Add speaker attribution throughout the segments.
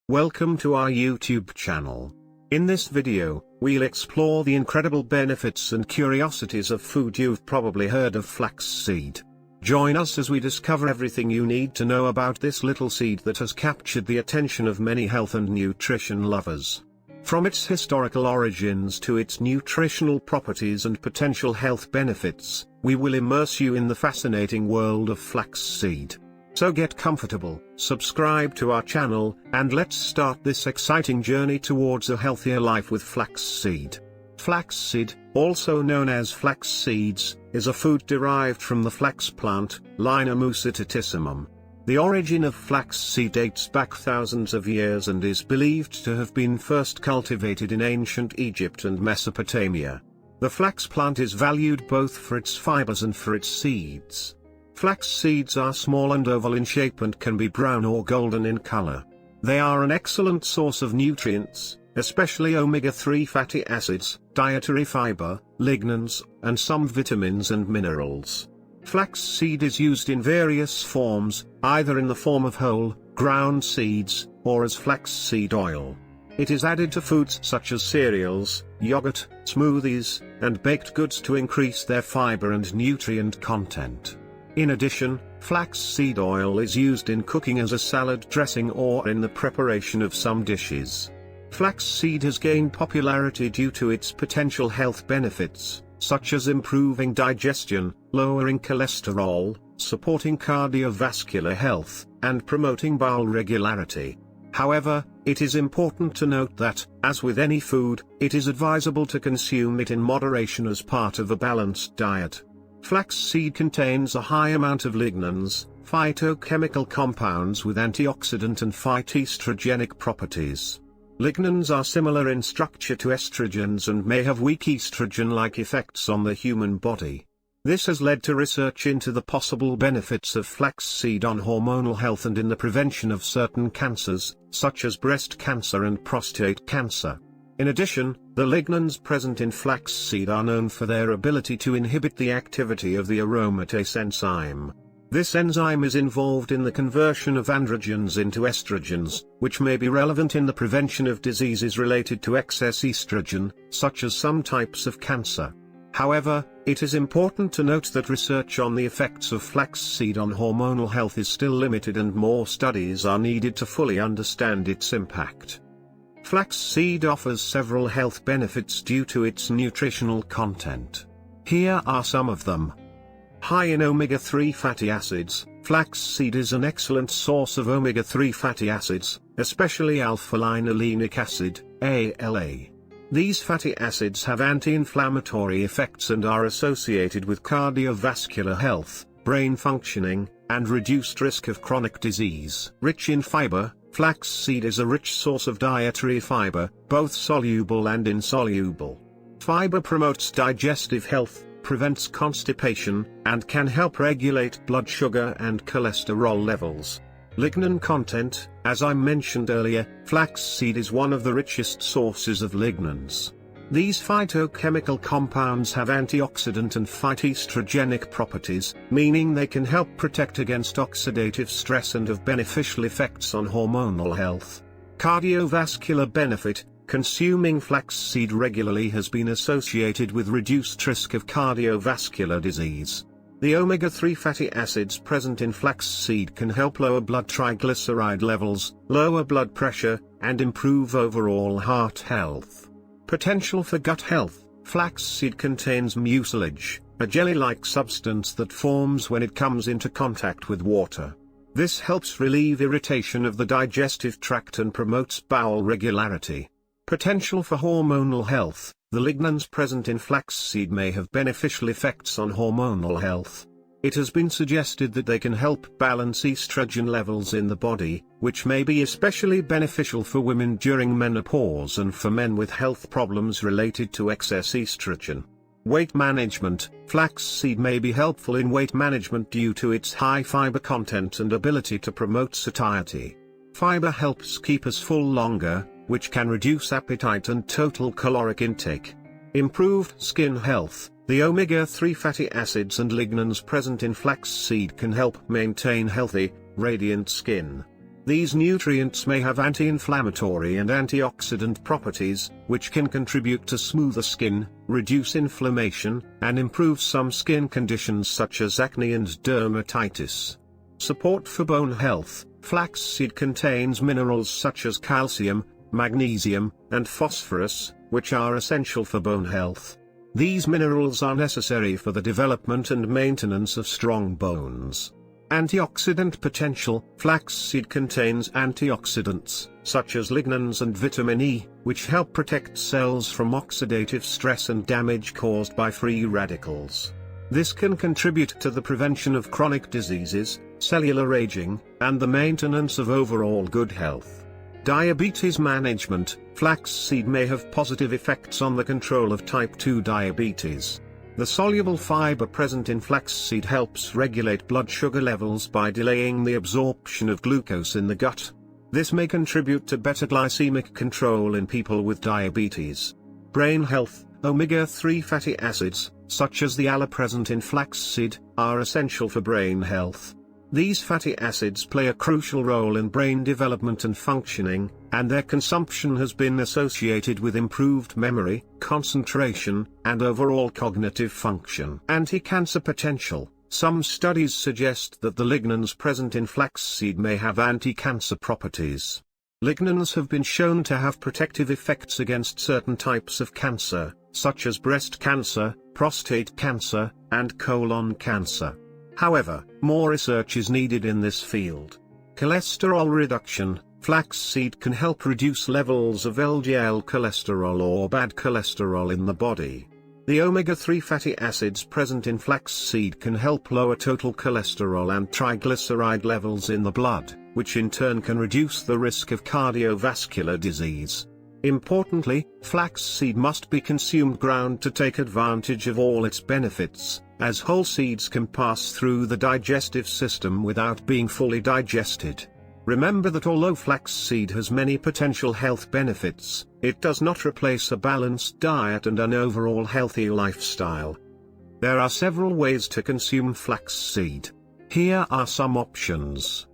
Speaker 1: Welcome to our YouTube channel. In this video, we'll explore the incredible benefits and curiosities of food. You've probably heard of flaxseed. Join us as we discover everything you need to know about this little seed that has captured the attention of many health and nutrition lovers. From its historical origins to its nutritional properties and potential health benefits, we will immerse you in the fascinating world of flaxseed. So get comfortable, subscribe to our channel, and let's start this exciting journey towards a healthier life with flaxseed. Flaxseed, also known as flax seeds, is a food derived from the flax plant, Linum muscititissimum. The origin of flaxseed dates back thousands of years and is believed to have been first cultivated in ancient Egypt and Mesopotamia. The flax plant is valued both for its fibers and for its seeds. Flax seeds are small and oval in shape and can be brown or golden in color. They are an excellent source of nutrients, especially omega-3 fatty acids, dietary fiber, lignans, and some vitamins and minerals. Flaxseed is used in various forms, either in the form of whole, ground seeds, or as flaxseed oil. It is added to foods such as cereals, yogurt, smoothies, and baked goods to increase their fiber and nutrient content. In addition, flaxseed oil is used in cooking as a salad dressing or in the preparation of some dishes. Flaxseed has gained popularity due to its potential health benefits, such as improving digestion, lowering cholesterol, supporting cardiovascular health, and promoting bowel regularity. However, it is important to note that, as with any food, it is advisable to consume it in moderation as part of a balanced diet. Flaxseed contains a high amount of lignans, phytochemical compounds with antioxidant and phytoestrogenic properties. Lignans are similar in structure to estrogens and may have weak estrogen-like effects on the human body. This has led to research into the possible benefits of flaxseed on hormonal health and in the prevention of certain cancers, such as breast cancer and prostate cancer. In addition, the lignans present in flaxseed are known for their ability to inhibit the activity of the aromatase enzyme. This enzyme is involved in the conversion of androgens into estrogens, which may be relevant in the prevention of diseases related to excess estrogen, such as some types of cancer. However, it is important to note that research on the effects of flaxseed on hormonal health is still limited and more studies are needed to fully understand its impact. Flaxseed offers several health benefits due to its nutritional content. Here are some of them. High in omega-3 fatty acids, flaxseed is an excellent source of omega-3 fatty acids, especially alpha-linolenic acid, ALA. These fatty acids have anti-inflammatory effects and are associated with cardiovascular health, brain functioning, and reduced risk of chronic disease. Rich in fiber, flaxseed is a rich source of dietary fiber, both soluble and insoluble. Fiber promotes digestive health, prevents constipation, and can help regulate blood sugar and cholesterol levels. Lignan content, as I mentioned earlier, flaxseed is one of the richest sources of lignans. These phytochemical compounds have antioxidant and phytoestrogenic properties, meaning they can help protect against oxidative stress and have beneficial effects on hormonal health. Cardiovascular benefit. Consuming flaxseed regularly has been associated with reduced risk of cardiovascular disease. The omega-3 fatty acids present in flaxseed can help lower blood triglyceride levels, lower blood pressure, and improve overall heart health. Potential for gut health. Flaxseed contains mucilage, a jelly-like substance that forms when it comes into contact with water. This helps relieve irritation of the digestive tract and promotes bowel regularity. Potential for hormonal health. The lignans present in flaxseed may have beneficial effects on hormonal health. It has been suggested that they can help balance estrogen levels in the body, which may be especially beneficial for women during menopause and for men with health problems related to excess estrogen. Weight management. Flaxseed may be helpful in weight management due to its high fiber content and ability to promote satiety. Fiber helps keep us full longer, which can reduce appetite and total caloric intake. Improved skin health. The omega-3 fatty acids and lignans present in flaxseed can help maintain healthy, radiant skin. These nutrients may have anti-inflammatory and antioxidant properties, which can contribute to smoother skin, reduce inflammation, and improve some skin conditions such as acne and dermatitis. Support for bone health. Flaxseed contains minerals such as calcium, magnesium, and phosphorus, which are essential for bone health. These minerals are necessary for the development and maintenance of strong bones. Antioxidant potential. Flaxseed contains antioxidants, such as lignans and vitamin E, which help protect cells from oxidative stress and damage caused by free radicals. This can contribute to the prevention of chronic diseases, cellular aging, and the maintenance of overall good health. Diabetes management. Flaxseed may have positive effects on the control of type 2 diabetes. The soluble fiber present in flaxseed helps regulate blood sugar levels by delaying the absorption of glucose in the gut. This may contribute to better glycemic control in people with diabetes. Brain health. Omega-3 fatty acids, such as the ALA present in flaxseed, are essential for brain health. These fatty acids play a crucial role in brain development and functioning, and their consumption has been associated with improved memory, concentration, and overall cognitive function. Anti-cancer potential. Some studies suggest that the lignans present in flaxseed may have anti-cancer properties. Lignans have been shown to have protective effects against certain types of cancer, such as breast cancer, prostate cancer, and colon cancer. However, more research is needed in this field. Cholesterol reduction. Flaxseed can help reduce levels of LDL cholesterol or bad cholesterol in the body. The omega-3 fatty acids present in flaxseed can help lower total cholesterol and triglyceride levels in the blood, which in turn can reduce the risk of cardiovascular disease. Importantly, flaxseed must be consumed ground to take advantage of all its benefits, as whole seeds can pass through the digestive system without being fully digested. Remember that although flaxseed has many potential health benefits, it does not replace a balanced diet and an overall healthy lifestyle. There are several ways to consume flaxseed. Here are some options.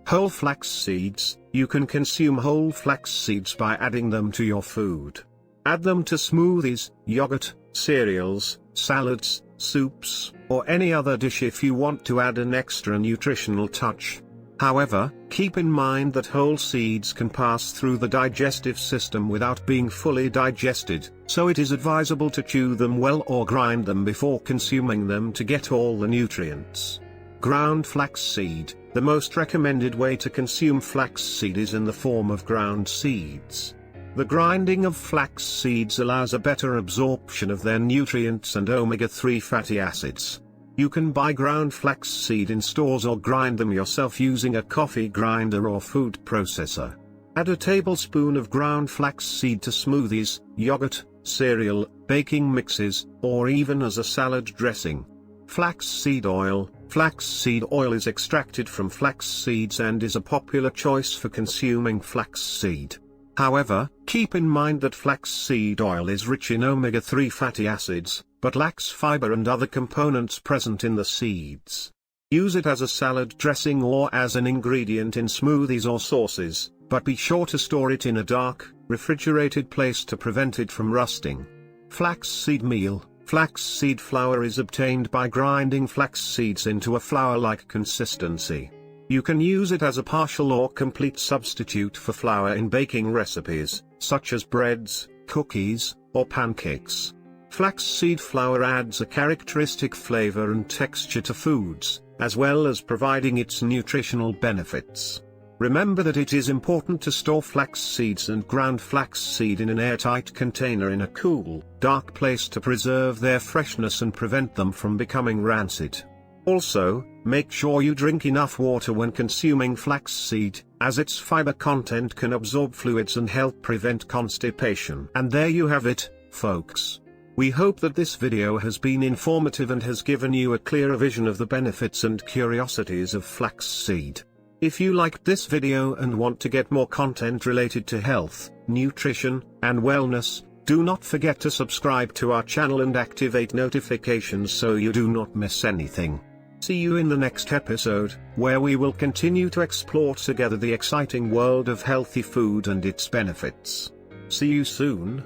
Speaker 1: Whole flax seeds. You can consume whole flax seeds by adding them to your food. Add them to smoothies, yogurt, cereals, salads, soups, or any other dish if you want to add an extra nutritional touch. However, keep in mind that whole seeds can pass through the digestive system without being fully digested, so it is advisable to chew them well or grind them before consuming them to get all the nutrients. Ground flaxseed. The most recommended way to consume flaxseed is in the form of ground seeds. The grinding of flax seeds allows a better absorption of their nutrients and omega-3 fatty acids. You can buy ground flax seed in stores or grind them yourself using a coffee grinder or food processor. Add a tablespoon of ground flax seed to smoothies, yogurt, cereal, baking mixes, or even as a salad dressing. Flaxseed oil. Flaxseed oil is extracted from flax seeds and is a popular choice for consuming flaxseed. However, keep in mind that flaxseed oil is rich in omega-3 fatty acids, but lacks fiber and other components present in the seeds. Use it as a salad dressing or as an ingredient in smoothies or sauces, but be sure to store it in a dark, refrigerated place to prevent it from rusting. Flaxseed meal. Flaxseed flour is obtained by grinding flax seeds into a flour-like consistency. You can use it as a partial or complete substitute for flour in baking recipes, such as breads, cookies, or pancakes. Flaxseed flour adds a characteristic flavor and texture to foods, as well as providing its nutritional benefits. Remember that it is important to store flax seeds and ground flax seed in an airtight container in a cool, dark place to preserve their freshness and prevent them from becoming rancid. Also, make sure you drink enough water when consuming flax seed, as its fiber content can absorb fluids and help prevent constipation. And there you have it, folks. We hope that this video has been informative and has given you a clearer vision of the benefits and curiosities of flax seed. If you liked this video and want to get more content related to health, nutrition, and wellness, do not forget to subscribe to our channel and activate notifications so you do not miss anything. See you in the next episode, where we will continue to explore together the exciting world of healthy food and its benefits. See you soon.